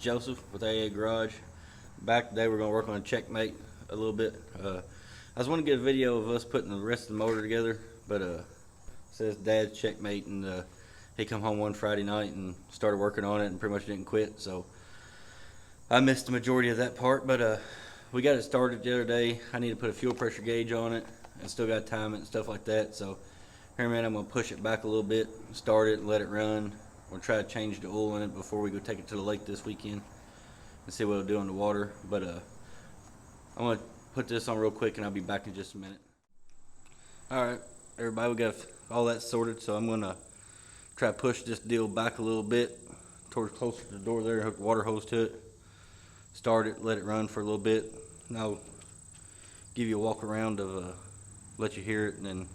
Joseph with AA Garage. Back today we're going to work on Checkmate a little bit. I just want to get a video of us putting the rest of the motor together, but it says Dad's Checkmate, and he come home one Friday night and started working on it and pretty much didn't quit, so I missed the majority of that part, but we got it started the other day. I need to put a fuel pressure gauge on it and still got to time it and stuff like that, so here, man, I'm going to push it back a little bit, start it and let it run. We'll try to change the oil in it before we go take it to the lake this weekend and see what it'll do in the water. But I'm going to put this on real quick and I'll be back in just a minute. Alright, everybody, we got all that sorted, so I'm going to try to push this deal back a little bit towards closer to the door there, hook the water hose to it, start it, let it run for a little bit, and I'll give you a walk around of let you hear it, and then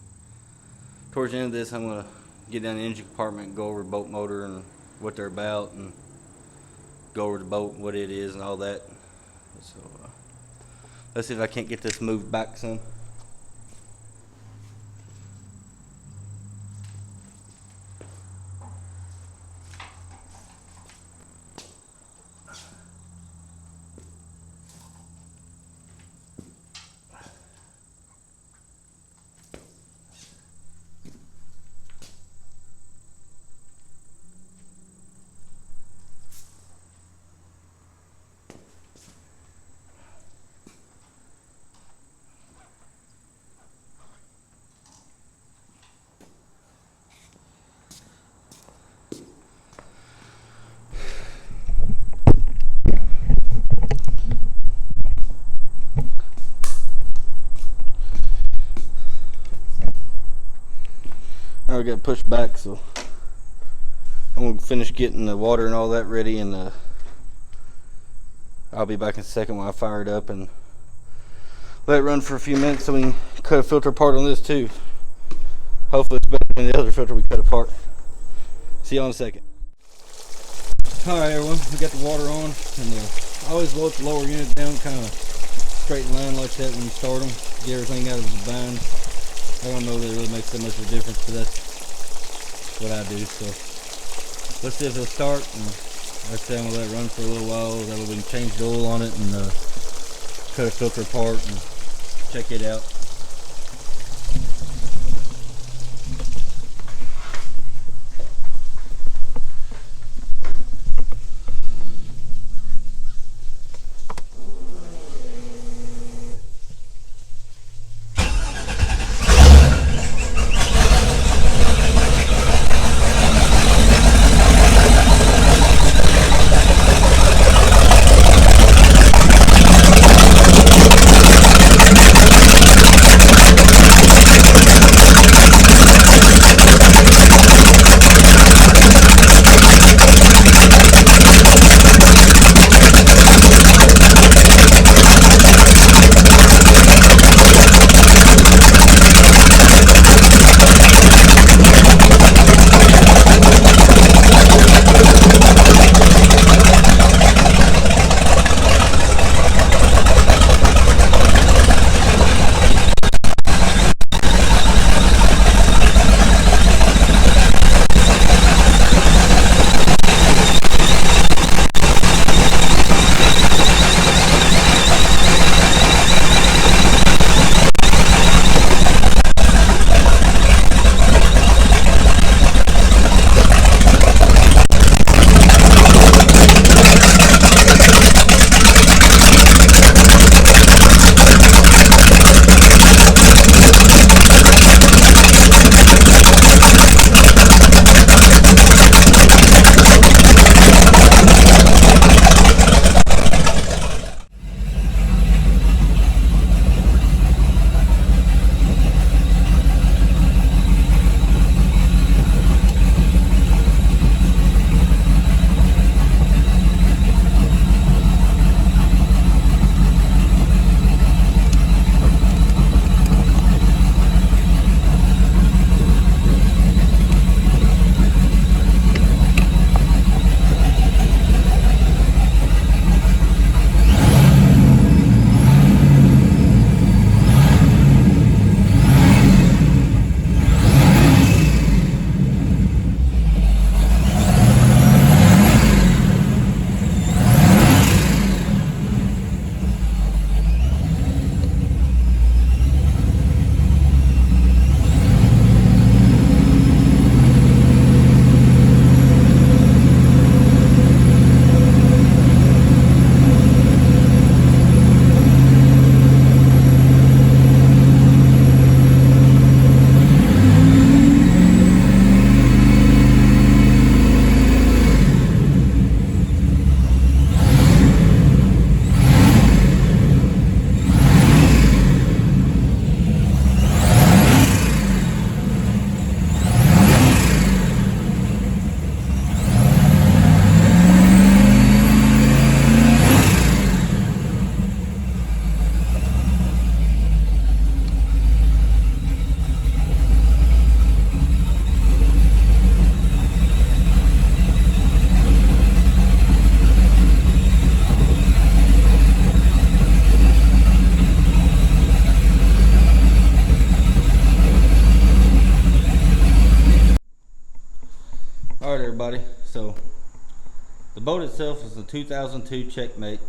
towards the end of this I'm going to get down the engine compartment and go over the boat motor and what they're about, and go over the boat, what it is and all that. So let's see if I can't get this moved back some. I got pushed back, so I'm gonna finish getting the water and all that ready, and I'll be back in a second when I fire it up and let it run for a few minutes so we can cut a filter apart on this too. Hopefully it's better than the other filter we cut apart. See you in a second. Alright everyone, we got the water on, and I always load the lower unit down kind of straight in line like that when you start them, get everything out of the bind. I don't know that it really makes that much of a difference, but that's what I do. So let's see if it'll start, and like I said, I'm going to let it run for a little while. That way we can change the oil on it and cut a filter apart and check it out. The boat itself is a 2002 Checkmate.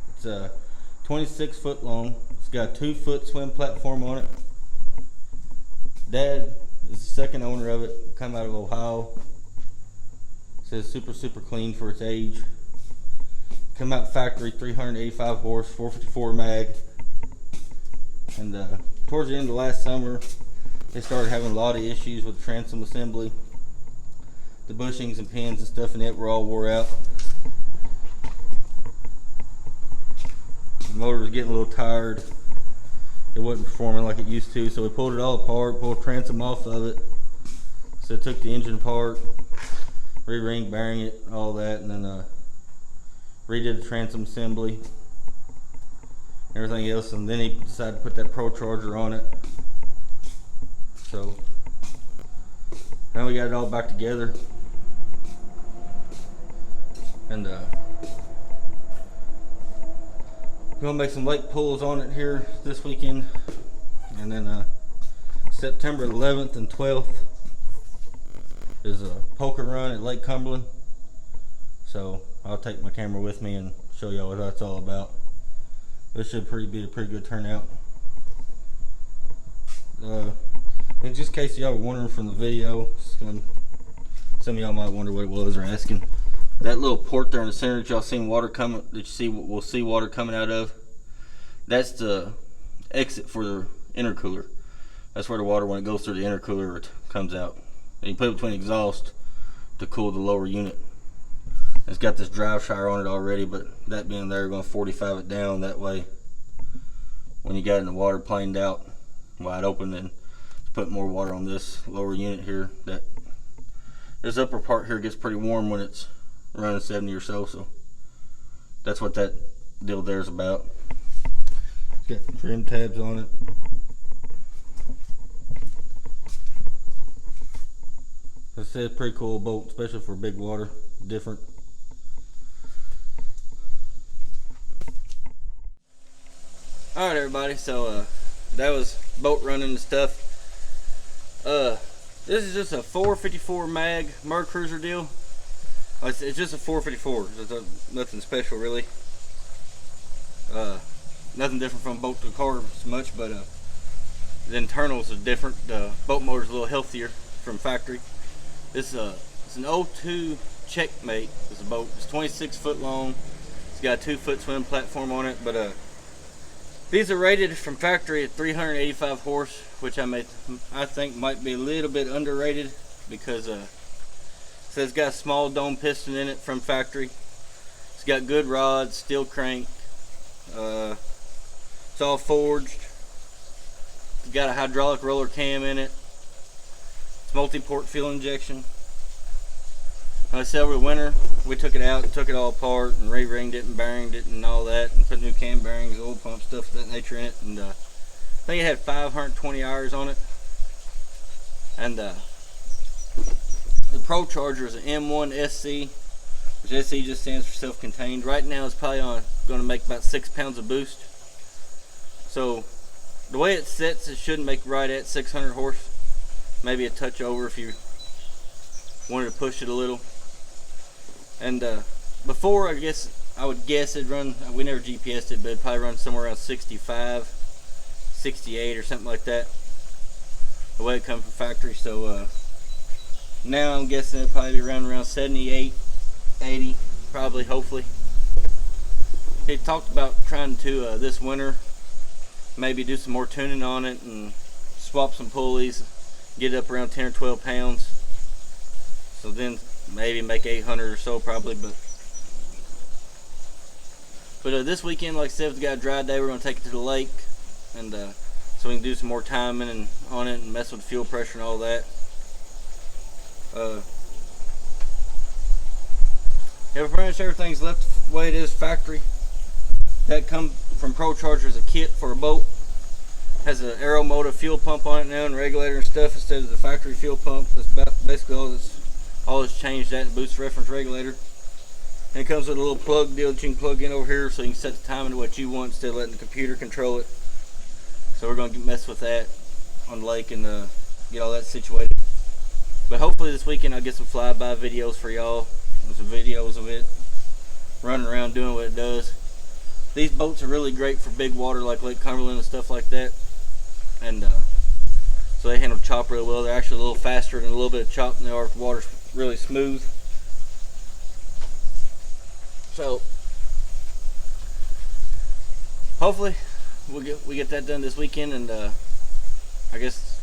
It's 26 foot long. It's got a 2-foot swim platform on it. Dad is the second owner of it. Come out of Ohio. It says super clean for its age. Come out factory, 385 horse, 454 mag. And towards the end of last summer, they started having a lot of issues with the transom assembly. The bushings and pins and stuff in it were all wore out. The motor was getting a little tired. It wasn't performing like it used to, so we pulled it all apart, pulled the transom off of it. So took the engine apart, re-ring bearing it, all that, and then redid the transom assembly, everything else, and then he decided to put that Procharged on it. So now we got it all back together, and gonna make some lake pulls on it here this weekend, and then September 11th and 12th is a poker run at Lake Cumberland. So I'll take my camera with me and show y'all what that's all about. This should be a pretty good turnout. In just case y'all were wondering from the video, some of y'all might wonder what it was or asking. That little port there in the center that y'all seen water coming, that you see, we'll see water coming out of, that's the exit for the intercooler. That's where the water, when it goes through the intercooler, it comes out. And you put it between exhaust to cool the lower unit. It's got this drive shire on it already, but that being there, we're going to 45 it down. That way, when you got it in the water planed out, wide open, then put more water on this lower unit here. That this upper part here gets pretty warm when it's running 70 or so, so that's what that deal there is about. It's got trim tabs on it. Like I said, pretty cool boat, especially for big water. Different. Alright everybody, so that was boat running and stuff. This is just a 454 mag Mer Cruiser deal. It's just a 454. It's nothing special really. Nothing different from boat to car as much, but the internals are different. The boat motor's a little healthier from factory. This it's an 02 Checkmate. It's a boat. It's 26 foot long. It's got a 2-foot swim platform on it, but these are rated from factory at 385 horse, which I think might be a little bit underrated because it says it's got a small dome piston in it from factory. It's got good rods, steel crank. It's all forged. It's got a hydraulic roller cam in it. It's multi-port fuel injection. Like I said, over the winter, we took it out and took it all apart and re-ringed it and bearinged it and all that, and put new cam bearings, oil pump, stuff of that nature in it. And I think it had 520 hours on it. And the Procharged is an M1 SC, which SC just stands for self-contained. Right now it's probably going to make about 6 pounds of boost. So the way it sits, it should make right at 600 horse. Maybe a touch over if you wanted to push it a little. And before, I would guess it'd run, we never GPS'd it, but it'd probably run somewhere around 65, 68 or something like that, the way it comes from factory. So now I'm guessing it'd probably be around 78, 80, probably, hopefully. He talked about trying to, this winter, maybe do some more tuning on it and swap some pulleys, get it up around 10 or 12 pounds. So then maybe make 800 or so probably, but this weekend, like I said, if we got a dry day, we're going to take it to the lake, and so we can do some more timing on it and mess with the fuel pressure and all that. Yeah, pretty much everything's left the way it is factory. That come from Procharged as a kit for a boat. Has an Aero Motive fuel pump on it now and regulator and stuff instead of the factory fuel pump. That's basically all that's changed, that and boost reference regulator. And it comes with a little plug deal that you can plug in over here so you can set the timing to what you want instead of letting the computer control it. So we're going to mess with that on the lake and get all that situated. But hopefully this weekend I'll get some flyby videos for y'all, some videos of it. running around doing what it does. These boats are really great for big water like Lake Cumberland and stuff like that, and so they handle chop really well. They're actually a little faster than a little bit of chop than they are if the water's really smooth. So hopefully we get that done this weekend, and I guess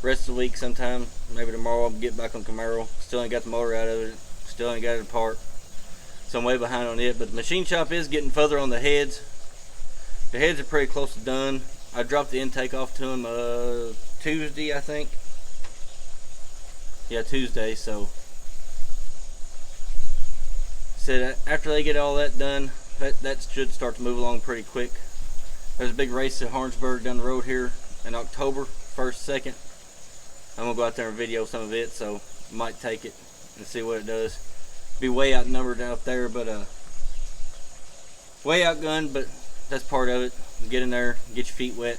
rest of the week sometime, maybe tomorrow, I'll get back on Camaro. Still ain't got the motor out of it, still ain't got it apart, so I'm way behind on it. But the machine shop is getting further on the heads. The heads are pretty close to done. I dropped the intake off to them Tuesday, I think. Yeah, Tuesday. So said after they get all that done, that should start to move along pretty quick. There's a big race at Harnsburg down the road here in October, 1st, 2nd. I'm gonna go out there and video some of it, so might take it and see what it does. Be way outnumbered out there, but way outgunned, but that's part of it. Get in there, get your feet wet,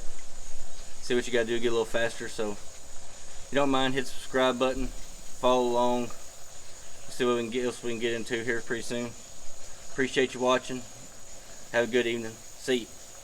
see what you gotta do to get a little faster. So if you don't mind, hit the subscribe button, follow along, see what we can get into here pretty soon. Appreciate you watching. Have a good evening. See you.